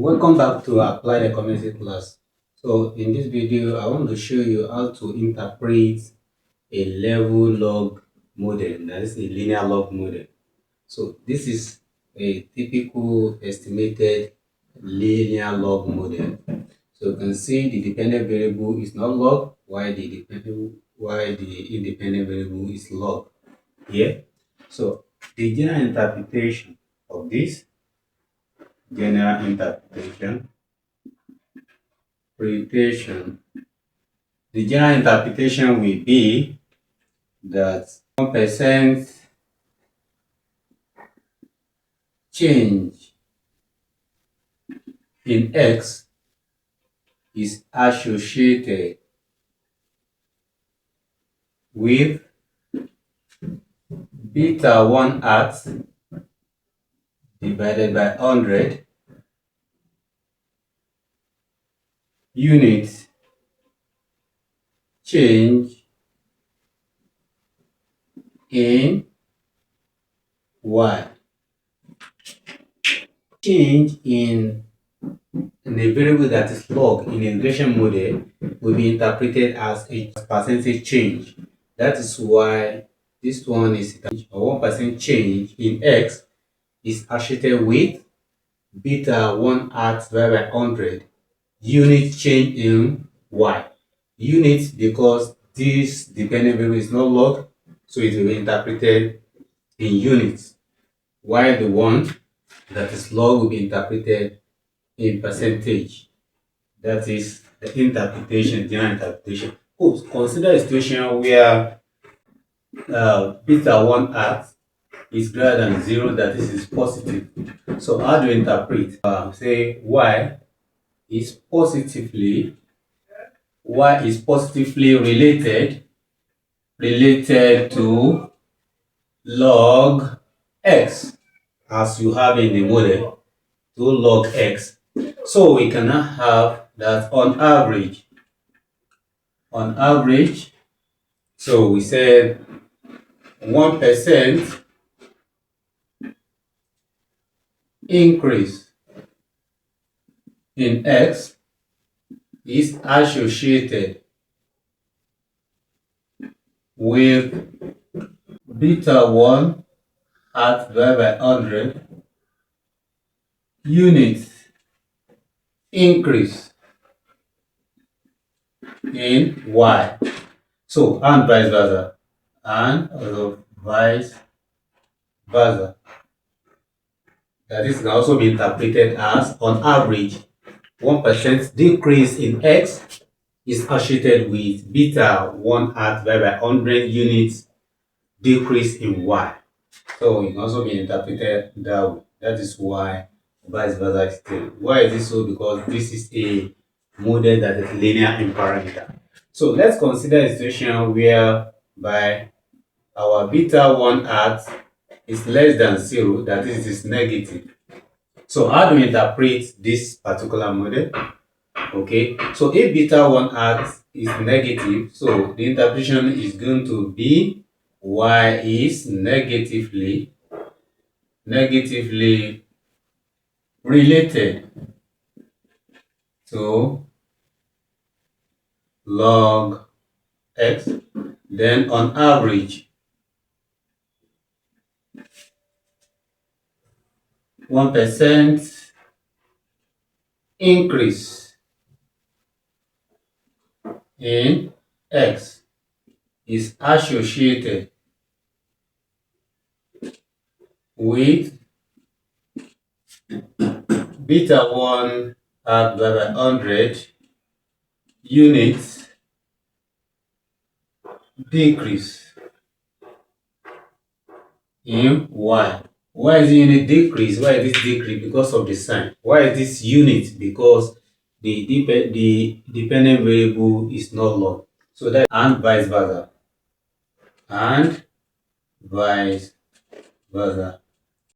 Welcome back to Applied Economics class. So in this video, I want to show you how to interpret a level log model, that is a linear log model. So this is a typical estimated linear log model. So you can see the dependent variable is not log, while the independent variable is log here. So the general interpretation interpretation. The general interpretation will be that 1% change in X is associated with beta 1 hat divided by 100 units change in Y. Change in a variable that is log in a regression model will be interpreted as a percentage change. That is why this one is a 1% change in X is associated with beta 1 hat divided by 100 unit change in Y. Units because this dependent variable is not log, so it will be interpreted in units, while the one that is log will be interpreted in percentage. That is the interpretation, general interpretation. Consider a situation where beta 1 hat is greater than 0, that is positive. So how do you interpret? Say is positively y is positively related to log x, as you have in the model, to log x. So we cannot have that on average, so we said 1% increase in x is associated with beta 1 hat divided by 100 units increase in y. So, and vice versa. And also vice versa. That is can also be interpreted as on average 1% decrease in x is associated with beta 1 hat divided by 100 units decrease in y. So it can also be interpreted that way. That is why vice versa is taken. Why is this so? Because this is a model that is linear in parameter. So let's consider a situation whereby our beta 1 hat is less than 0, that is negative. So how do we interpret this particular model? Okay, so if beta 1 hat is negative, so the interpretation is going to be y is negatively related to log x. Then on average 1% increase in x is associated with beta 1 hat divided by 100 units decrease in y. Why is the unit decrease? Why is this decrease? Because of the sign. Why is this unit? Because the dependent variable is not log. So that, and vice versa. And vice versa.